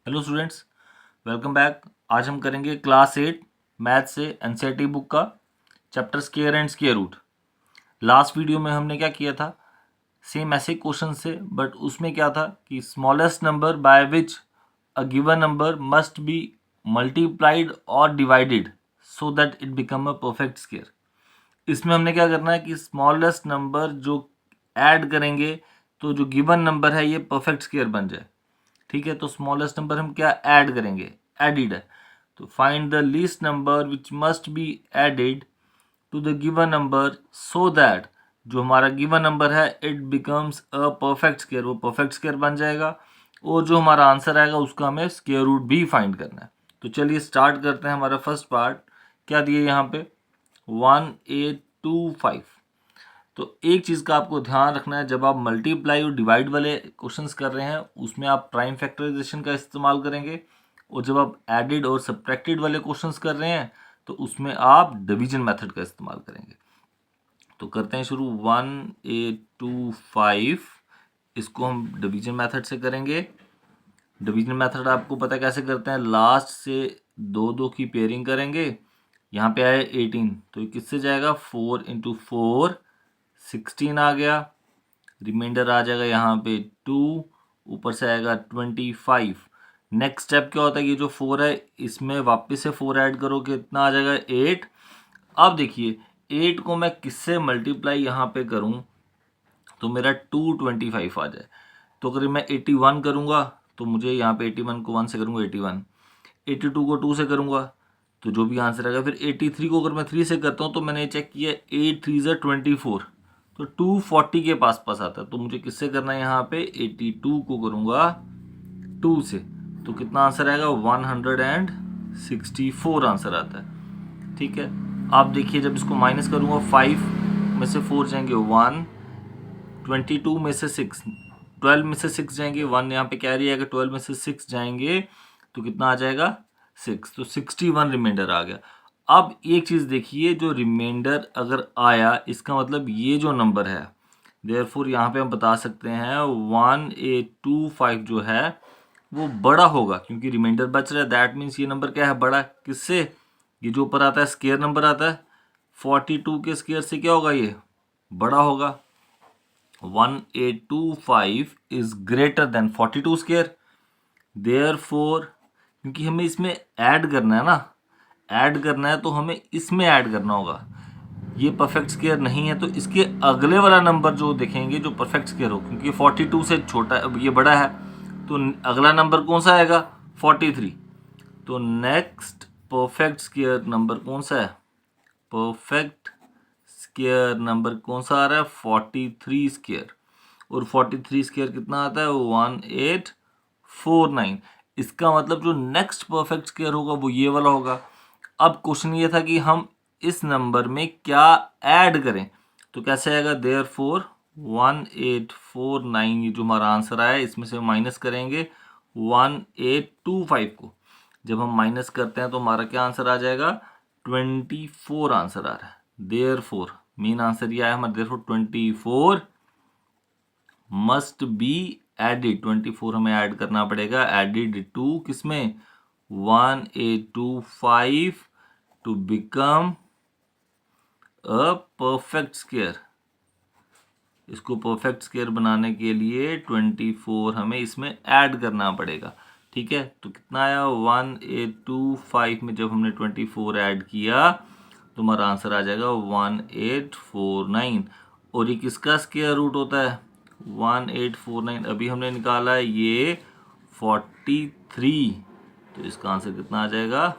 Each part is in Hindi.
Hello students, welcome back. आज हम करेंगे क्लास 8 मैथ से एनसीईआरटी बुक का chapter square and square root. Last video में हमने क्या किया था, सेम ऐसे क्वेश्चन से, बट उसमें क्या था कि smallest number by which a given number must be multiplied और divided so that it become a perfect square. इसमें हमने क्या करना है कि स्मॉलेस्ट नंबर जो ऐड करेंगे तो जो गिवन नंबर है ये परफेक्ट स्क्वायर बन जाए। ठीक है, तो स्मॉलेस्ट नंबर हम क्या ऐड करेंगे, एडिड है। तो find the least number which must be added to the given number so that जो हमारा गिवन नंबर है it becomes a perfect square, वो परफेक्ट स्क्वायर बन जाएगा। और जो हमारा आंसर आएगा उसका हमें स्क्वायर रूट भी फाइंड करना है। तो चलिए स्टार्ट करते हैं। हमारा फर्स्ट पार्ट क्या दिए यहाँ पे, 1825। तो एक चीज़ का आपको ध्यान रखना है, जब आप मल्टीप्लाई और डिवाइड वाले क्वेश्चंस कर रहे हैं उसमें आप प्राइम फैक्टराइजेशन का इस्तेमाल करेंगे, और जब आप एडिड और सब्ट्रैक्टेड वाले क्वेश्चंस कर रहे हैं तो उसमें आप डिवीजन मेथड का इस्तेमाल करेंगे। तो करते हैं शुरू। 1825 इसको हम डिवीजन मेथड से करेंगे। डिवीजन मेथड आपको पता है कैसे करते हैं, लास्ट से दो दो की पेयरिंग करेंगे। यहाँ पे आया 18 तो ये किससे जाएगा, 4 × 4 16 आ गया। रिमाइंडर आ जाएगा यहाँ पे 2, ऊपर से आएगा 25। नेक्स्ट स्टेप क्या होता है, ये जो 4 है इसमें वापस से 4 ऐड करो, कितना आ जाएगा 8। अब देखिए 8 को मैं किससे मल्टीप्लाई यहाँ पे करूँ तो मेरा 225 आ जाए। तो अगर मैं 81 करूँगा तो मुझे यहाँ पे 81 को 1 से करूँगा 81, 82 को 2 से करूँगा तो जो भी आंसर आएगा। फिर 83 को अगर मैं 3 से करता हूँ तो मैंने चेक किया 8 3 ज़ा 24, तो 240 के पास पास आता है। तो मुझे किससे करना है, यहाँ पे 82 को करूँगा 2 से, तो कितना आंसर आएगा 164 आंसर आता है। ठीक है, आप देखिए जब इसको माइनस करूँगा 5 में से 4 जाएंगे 1, 22 में से 6, 12 में से 6 जाएंगे, 1 यहाँ पे कैरी आएगा, 12 में से 6 जाएंगे तो कितना आ जाएगा 6, तो 61 रिमाइंडर आ गया। अब एक चीज़ देखिए, जो रिमाइंडर अगर आया इसका मतलब ये जो नंबर है, देयरफॉर यहाँ पे हम बता सकते हैं 1825 जो है वो बड़ा होगा, क्योंकि रिमाइंडर बच रहा है। दैट मीन्स ये नंबर क्या है, बड़ा है। किससे, ये जो ऊपर आता है स्क्वायर नंबर आता है 42 के स्क्वायर से क्या होगा, ये बड़ा होगा। 1825 is greater than 42 square. Therefore क्योंकि हमें इसमें ऐड करना है ना, ऐड करना है तो हमें इसमें ऐड करना होगा। ये परफेक्ट स्क्वायर नहीं है तो इसके अगले वाला नंबर जो देखेंगे जो परफेक्ट स्क्वायर हो, क्योंकि 42 से छोटा ये बड़ा है, तो अगला नंबर कौन सा आएगा 43। तो नेक्स्ट परफेक्ट स्क्वायर नंबर कौन सा है, परफेक्ट स्क्वायर नंबर कौन सा आ रहा है 43 स्क्वायर। और 43 स्क्वायर कितना आता है 1849। इसका मतलब जो नेक्स्ट परफेक्ट स्क्वायर होगा वो ये वाला होगा। अब क्वेश्चन ये था कि हम इस नंबर में क्या ऐड करें, तो कैसे आएगा, देयरफॉर 1849 ये जो हमारा आंसर आया इसमें से माइनस करेंगे 1825 को। जब हम माइनस करते हैं तो हमारा क्या आंसर आ जाएगा 24 आंसर आ रहा है। देयरफॉर मेन आंसर ये आया हमारा, देयरफॉर 24 मस्ट बी एडिड। 24 हमें ऐड करना पड़ेगा, एडिड टू किसमें 1825 to become a perfect square. इसको परफेक्ट स्क्वायर बनाने के लिए 24 हमें इसमें ऐड करना पड़ेगा। ठीक है, तो कितना आया 1825 में जब हमने 24 ऐड किया तो हमारा आंसर आ जाएगा 1849। और ये किसका स्क्वायर रूट होता है 1849, अभी हमने निकाला है ये 43, तो इसका आंसर कितना आ जाएगा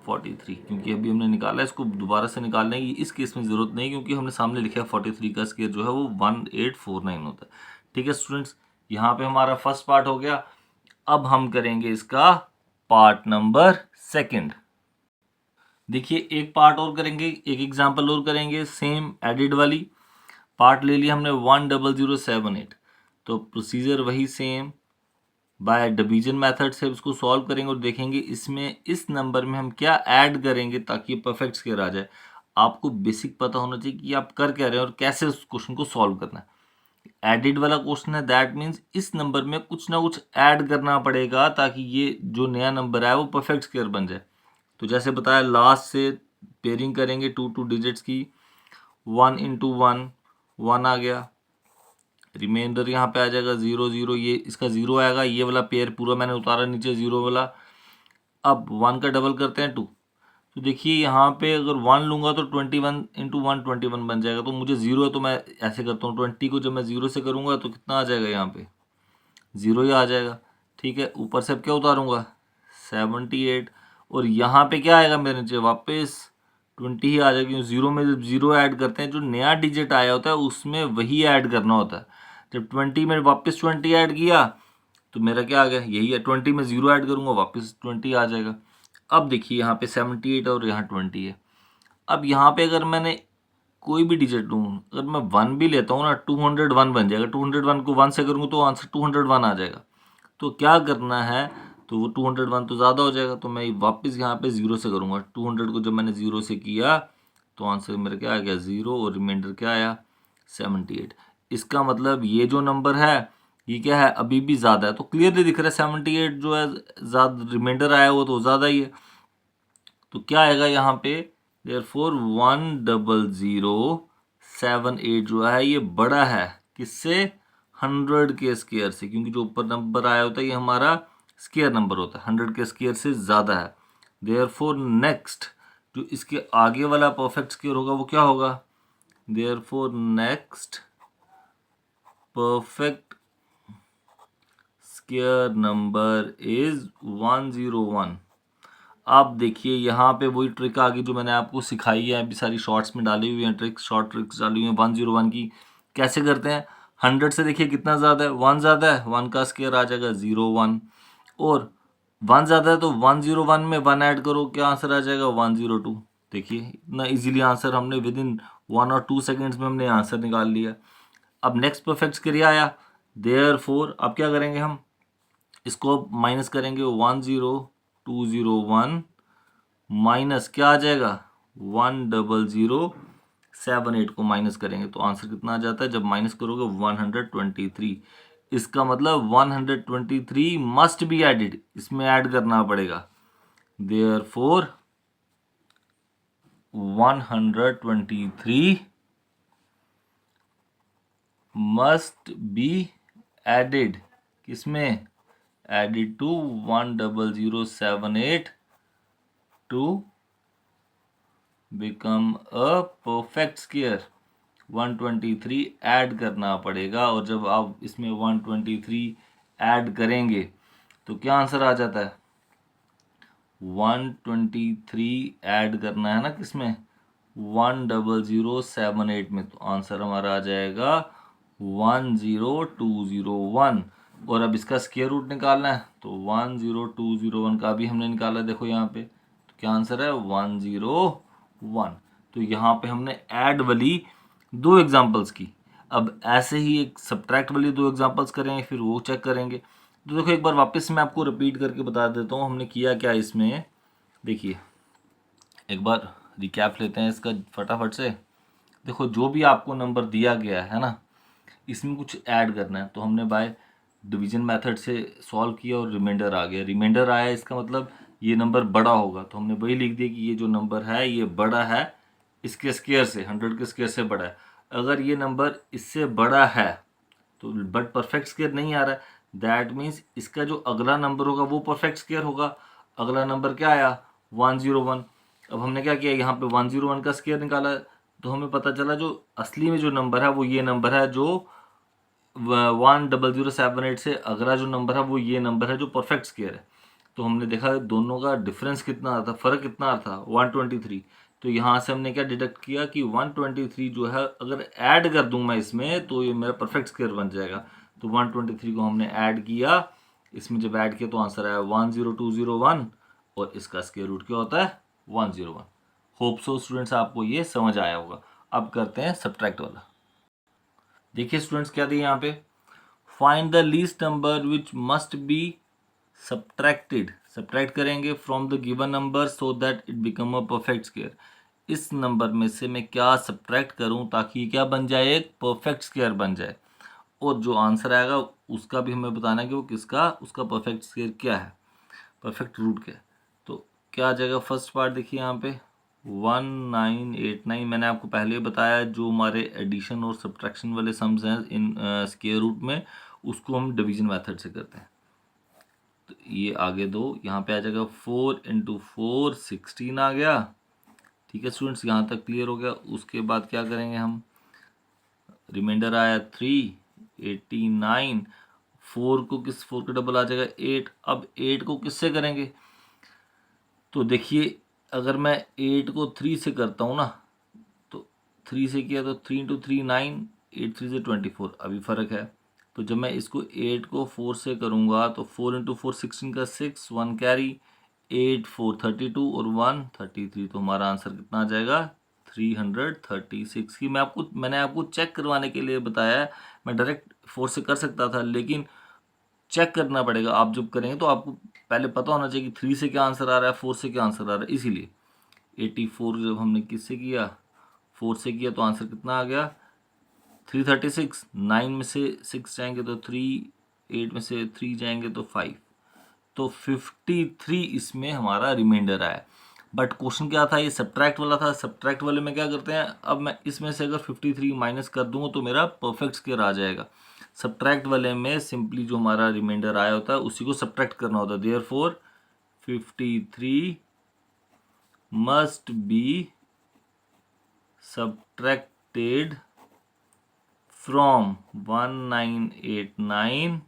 43, क्योंकि अभी हमने निकाला है। इसको दोबारा से निकालने की इस केस में ज़रूरत नहीं, क्योंकि हमने सामने लिखा है 43 का स्क्वायर जो है वो 1849 होता है। ठीक है स्टूडेंट्स, यहाँ पे हमारा फर्स्ट पार्ट हो गया। अब हम करेंगे इसका पार्ट नंबर सेकंड। देखिए एक पार्ट और करेंगे, एक एग्जांपल और करेंगे, सेम एडिड वाली पार्ट ले लिया हमने 10078। तो प्रोसीजर वही सेम, बाय डिवीजन मेथड से उसको सॉल्व करेंगे और देखेंगे इसमें इस नंबर में हम क्या ऐड करेंगे ताकि ये परफेक्ट स्क्वायर आ जाए। आपको बेसिक पता होना चाहिए कि आप कर क्या रहे हैं और कैसे उस क्वेश्चन को सॉल्व करना है। एडिड वाला क्वेश्चन है, दैट मीन्स इस नंबर में कुछ ना कुछ ऐड करना पड़ेगा ताकि ये जो नया नंबर है वो परफेक्ट स्क्वायर बन जाए। तो जैसे बताया, लास्ट से पेयरिंग करेंगे टू डिजिट्स की, 1 इंटू 1, 1 आ गया, रिमाइंडर यहाँ पे आ जाएगा 0 0, ये इसका 0 आएगा, ये वाला पेयर पूरा मैंने उतारा नीचे 0 वाला। अब 1 का डबल करते हैं 2, तो देखिए यहाँ पे अगर 1 लूँगा तो 21 इंटू 1 21 बन जाएगा। तो मुझे 0 है तो मैं ऐसे करता हूँ, 20 को जब मैं 0 से करूँगा तो कितना आ जाएगा, यहाँ पे 0 ही आ जाएगा। ठीक है, ऊपर से अब क्या उतारूँगा, 78, और यहाँ पे क्या आएगा मेरे नीचे, वापस 20 ही आ जाएगी। 0 में जब 0 ऐड करते हैं, जो नया डिजिट आया होता है उसमें वही ऐड करना होता है। जब 20 में वापस 20 ऐड किया तो मेरा क्या आ गया, यही है। 20 में 0 ऐड करूँगा, वापस 20 आ जाएगा। अब देखिए यहाँ पे 78 और यहाँ 20 है। अब यहाँ पे अगर मैंने कोई भी डिजिट लूँ, अगर मैं 1 भी लेता हूँ ना, 201 बन जाएगा। 201 को 1 से करूँगा तो आंसर 201 आ जाएगा। तो क्या करना है, तो वो 201 तो ज़्यादा हो जाएगा, तो मैं वापस यहाँ पे 0 से करूँगा। 200 को जब मैंने 0 से किया तो आंसर मेरा क्या आ गया, 0, और रिमाइंडर क्या आया, 78। इसका मतलब ये जो नंबर है ये क्या है, अभी भी ज़्यादा है। तो क्लियरली दिख रहा है 78 जो है ज़्यादा, रिमाइंडर आया वो तो ज़्यादा ही है। तो क्या आएगा यहाँ पे, देयरफॉर 10078 जो है ये बड़ा है किससे, 100 के स्क्वायर से, क्योंकि जो ऊपर नंबर आया होता है ये हमारा स्क्वायर नंबर होता है, 100 के स्क्वायर से ज़्यादा है। देयरफॉर नेक्स्ट जो इसके आगे वाला परफेक्ट स्क्वायर होगा वो क्या होगा, therefore next perfect square number is 101। आप देखिए यहाँ पे वही ट्रिक आ गई जो मैंने आपको सिखाई है, अभी सारी शॉर्ट्स में डाली हुई हैं ट्रिक्स, शॉर्ट ट्रिक्स डाली हुई हैं 101 की। कैसे करते हैं, 100 से देखिए कितना ज़्यादा है, 1 ज़्यादा है, 1 का स्क्वायर आ जाएगा 01, और 1 ज़्यादा है तो 101 में 1 ऐड करो, क्या आंसर आ जाएगा, 102। देखिए इतना इजीली आंसर हमने विद इन 1 और 2 सेकेंड्स में हमने आंसर निकाल लिया। अब नेक्स्ट परफेक्ट स्क्वायर आया, देयरफॉर अब क्या करेंगे, हम इसको माइनस करेंगे, 10201 माइनस क्या आ जाएगा, 10078 को माइनस करेंगे तो आंसर कितना आ जाता है, जब माइनस करोगे 123। इसका मतलब 123 मस्ट बी एडिड, इसमें ऐड करना पड़ेगा। देयरफॉर 123 मस्ट बी एडिड, किसमें, added to 10078 to become a perfect square. 123 add करना पड़ेगा, और जब आप इसमें 123 ऐड करेंगे तो क्या आंसर आ जाता है, 123 ऐड करना है ना किसमें, 10078 में, तो आंसर हमारा आ जाएगा 10201। और अब इसका स्क्वायर रूट निकालना है तो 10201 का भी हमने निकाला, देखो यहाँ पे, तो क्या आंसर है, 101। तो यहाँ पे हमने ऐड वाली 2 एग्जांपल्स की। अब ऐसे ही एक सब्ट्रैक्ट वाली 2 एग्जांपल्स करेंगे, फिर वो चेक करेंगे। तो देखो एक बार वापस मैं आपको रिपीट करके बता देता हूँ हमने किया क्या इसमें। देखिए एक बार रिकैप लेते हैं इसका फटाफट से। देखो जो भी आपको नंबर दिया गया है ना, इसमें कुछ ऐड करना है, तो हमने बाय डिवीजन मेथड से सॉल्व किया और रिमाइंडर आ गया। रिमाइंडर आया इसका मतलब ये नंबर बड़ा होगा, तो हमने वही लिख दिया कि ये जो नंबर है ये बड़ा है इसके स्क्वायर से, 100 के स्क्वायर से बड़ा है। अगर ये नंबर इससे बड़ा है तो बट परफेक्ट स्क्वायर नहीं आ रहा है, दैट मीन्स इसका जो अगला नंबर होगा वो परफेक्ट स्क्वायर होगा। अगला नंबर क्या आया, 101। अब हमने क्या किया, यहाँ पे 101 का स्क्वायर निकाला, तो हमें पता चला जो असली में जो नंबर है वो ये नंबर है, जो 10078 से अगला जो नंबर है वो ये नंबर है जो परफेक्ट स्क्वायर है। तो हमने देखा दोनों का डिफरेंस कितना आता, फ़र्क कितना आता, 123। तो यहाँ से हमने क्या डिडक्ट किया कि 123 जो है अगर ऐड कर दूं मैं इसमें तो ये मेरा परफेक्ट स्क्वायर बन जाएगा। तो 123 को हमने ऐड किया, इसमें जब ऐड किया तो आंसर आया 10201, और इसका स्क्वायर रूट क्या होता है, 101। होप सो स्टूडेंट्स आपको ये समझ आया होगा। अब करते हैं सब्ट्रैक्ट वाला। देखिए स्टूडेंट्स क्या दिया यहाँ पे, find the least number which must be subtracted, subtract करेंगे from the given number so that it become a perfect square. इस नंबर में से मैं क्या सब्ट्रैक्ट करूं ताकि क्या बन जाए, एक परफेक्ट स्क्वायर बन जाए। और जो आंसर आएगा उसका भी हमें बताना है कि वो किसका, उसका परफेक्ट स्क्वायर क्या है, परफेक्ट रूट क्या है। तो क्या आ जाएगा, फर्स्ट पार्ट देखिए यहाँ पे 1989। मैंने आपको पहले बताया जो हमारे एडिशन और सब्ट्रैक्शन वाले सम्स हैं इन स्क्वायर रूट में, उसको हम डिवीजन मेथड से करते हैं। तो ये आगे दो, यहाँ पे आ जाएगा 4 × 4 16 आ गया। ठीक है स्टूडेंट्स, यहाँ तक क्लियर हो गया। उसके बाद क्या करेंगे हम, रिमाइंडर आया 3 89। 4 का डबल आ जाएगा 8। अब 8 को किससे करेंगे, तो देखिए अगर मैं 8 को 3 से करता हूँ ना, तो 3 से किया तो 3 × 3 9, 8 3 से 24, अभी फ़र्क है। तो जब मैं इसको 8 को 4 से करूँगा तो 4 × 4 16 का 6, 1 कैरी, 8 4 32 और 1 33। तो हमारा आंसर कितना आ जाएगा, 336 की। मैंने आपको चेक करवाने के लिए बताया है। मैं डायरेक्ट 4 से कर सकता था, लेकिन चेक करना पड़ेगा। आप जब करेंगे तो आपको पहले पता होना चाहिए कि 3 से क्या आंसर आ रहा है, 4 से क्या आंसर आ रहा है। इसीलिए 84 जब हमने किससे किया, 4 से किया, तो आंसर कितना आ गया, 336। 9 में से 6 जाएंगे तो 3, 8 में से 3 जाएंगे तो 5, तो 53 इसमें हमारा रिमाइंडर आया। बट क्वेश्चन क्या था, ये सब्ट्रैक्ट वाला था। सब्ट्रैक्ट वाले में क्या करते हैं, अब मैं इसमें से अगर 53 माइनस कर दूंगा तो मेरा परफेक्ट स्क्वायर आ जाएगा। सब्ट्रैक्ट वाले में सिंपली जो हमारा रिमाइंडर आया होता है उसी को सब्ट्रैक्ट करना होता है। Therefore 53 must be subtracted from 1989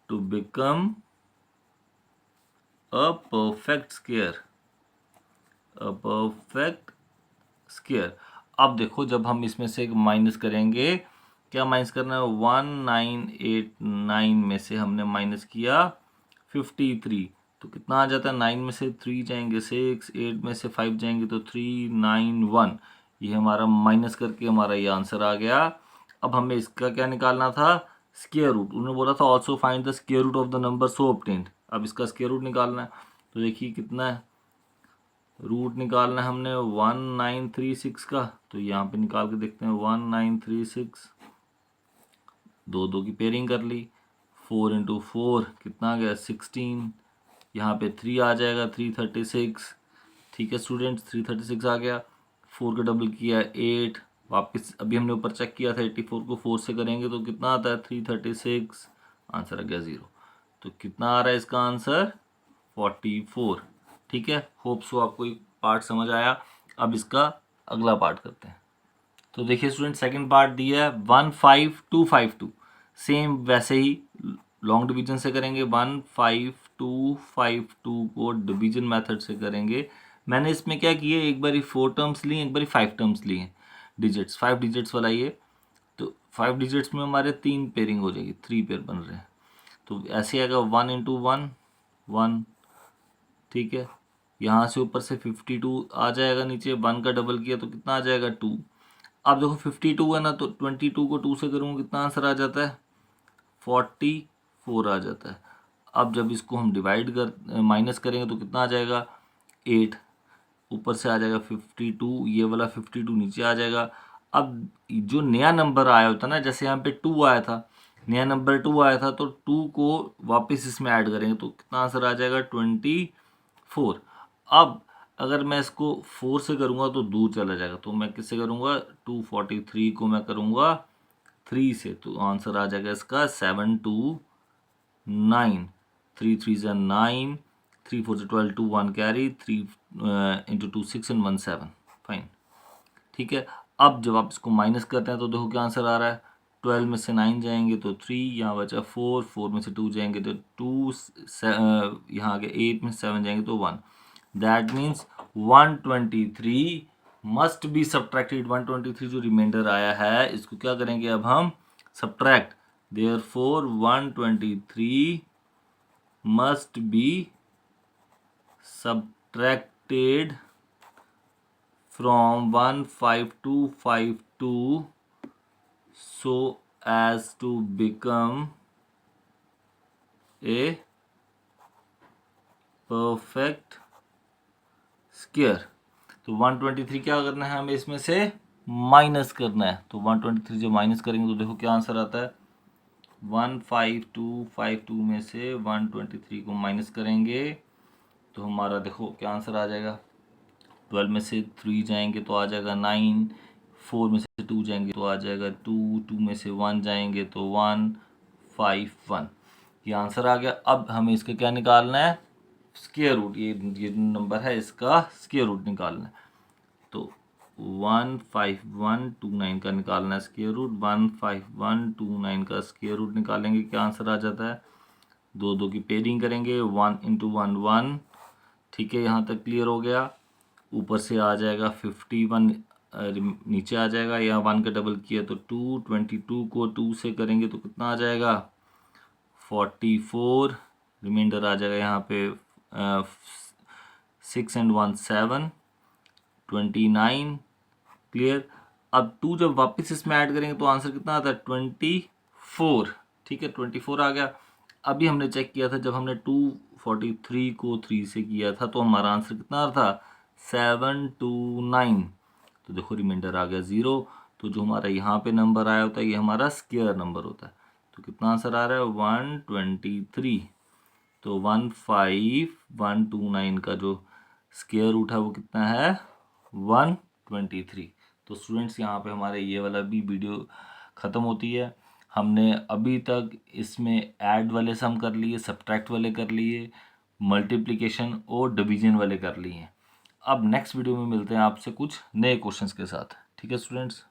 to become a perfect square, a perfect square। अब देखो जब हम इसमें से एक माइनस करेंगे, क्या माइनस करना है, 1989 में से हमने माइनस किया 53, तो कितना आ जाता है, 9 में से 3 जाएंगे 6, 8 में से 5 जाएंगे तो 391। ये हमारा माइनस करके हमारा ये आंसर आ गया। अब हमें इसका क्या निकालना था, स्क्वायर रूट। उन्होंने बोला था also find the square root of the number so obtained. अब इसका स्क्वायर रूट निकालना है, तो देखिए कितना है, रूट निकालना है हमने 1936 का। तो यहाँ पे निकाल के देखते हैं 1936, 2 की पेयरिंग कर ली, 4 × 4 कितना आ गया 16, यहाँ पे 3 आ जाएगा 336। ठीक है स्टूडेंट्स, 336 आ गया। 4 का डबल किया 8, वापस अभी हमने ऊपर चेक किया था 84 को 4 से करेंगे तो कितना आता है 336, आंसर आ गया 0। तो कितना आ रहा है इसका आंसर, 44। ठीक है, होप सो आपको एक पार्ट समझ आया। अब इसका अगला पार्ट करते हैं। तो देखिए स्टूडेंट, सेकंड पार्ट दिया है 15252। सेम वैसे ही लॉन्ग डिवीजन से करेंगे। 15252 को डिवीजन मेथड से करेंगे। मैंने इसमें क्या किया, एक बारी 4 टर्म्स लिए, एक बारी 5 टर्म्स लिए, डिजिट्स 5 डिजिट्स वाला ये। तो 5 डिजिट्स में हमारे 3 पेयरिंग हो जाएगी, 3 पेयर बन रहे हैं। तो ऐसे आएगा 1 × 1 1। ठीक है, यहाँ से ऊपर से 52 आ जाएगा, नीचे 1 का डबल किया तो कितना आ जाएगा 2। अब देखो 52 है ना, तो 22 को 2 से करूँगा कितना आंसर आ जाता है, 44 आ जाता है। अब जब इसको हम डिवाइड कर माइनस करेंगे तो कितना आ जाएगा 8, ऊपर से आ जाएगा 52, ये वाला 52 नीचे आ जाएगा। अब जो नया नंबर आया होता ना, जैसे यहाँ पे 2 आया था, नया नंबर 2 आया था, तो 2 को वापस इसमें ऐड करेंगे तो कितना आंसर आ जाएगा 24। अब अगर मैं इसको 4 से करूँगा तो दूर चला जाएगा, तो मैं किससे करूँगा, 243 को मैं करूँगा 3 से, तो आंसर आ जाएगा इसका 729। 3 3 से 9, 3 4 से 12, 2 1 कैरी, 3 × 2 6 and 1 7, फाइन। ठीक है, अब जब आप इसको माइनस करते हैं तो देखो क्या आंसर आ रहा है, 12 में से 9 जाएंगे तो 3, यहाँ बचा 4, 4 में से 2 जाएंगे तो 2, यहाँ आगे 8 में 7 जाएंगे तो 1। That means 123 must be subtracted. 123 जो रिमाइंडर आया है इसको क्या करेंगे अब हम, subtract. Therefore 123 must be subtracted from 15252 so as to become a perfect square। तो 123 क्या करना है हमें, इसमें से माइनस करना है। तो 123 जब माइनस करेंगे तो देखो क्या आंसर आता है, 15252 में से 123 को माइनस करेंगे तो हमारा देखो क्या आंसर आ जाएगा। 12 में से 3 जाएंगे तो आ जाएगा 9, 4 में से 2 जाएंगे तो आ जाएगा 2, 2 में से 1 जाएंगे तो 151। ये आंसर आ गया। अब हमें इसका क्या निकालना है, स्क्वायर रूट। ये नंबर है इसका स्क्वायर रूट निकालना है। तो 15129 का निकालना है स्क्वायर रूट। 15129 का स्क्वायर रूट निकालेंगे क्या आंसर आ जाता है। दो दो की पेयरिंग करेंगे, 1 × 1 1। ठीक है, यहाँ तक क्लियर हो गया। ऊपर से आ जाएगा 51, नीचे आ जाएगा। यहाँ 1 का डबल किया तो 2, 22 को 2 से करेंगे तो कितना आ जाएगा 44। रिमाइंडर आ जाएगा यहाँ पे 6 × 1 7, 29। क्लियर। अब 2 जब वापस इसमें ऐड करेंगे तो आंसर कितना आता है 24। ठीक है, 24 आ गया। अभी हमने चेक किया था जब हमने 243 को 3 से किया था तो हमारा आंसर कितना आ रहा था 729। तो देखो रिमाइंडर आ गया 0। तो जो हमारा यहाँ पे नंबर आया होता है ये हमारा स्क्वायर नंबर होता है। तो कितना आंसर आ रहा है 123। तो 15129 का जो स्क्वायर रूट है वो कितना है 123। तो स्टूडेंट्स यहाँ पे हमारे ये वाला भी वीडियो ख़त्म होती है। हमने अभी तक इसमें ऐड वाले सम कर लिए, सब्ट्रैक्ट वाले कर लिए, मल्टीप्लिकेशन और डिवीजन वाले कर लिए। अब नेक्स्ट वीडियो में मिलते हैं आपसे कुछ नए क्वेश्चंस के साथ। ठीक है स्टूडेंट्स।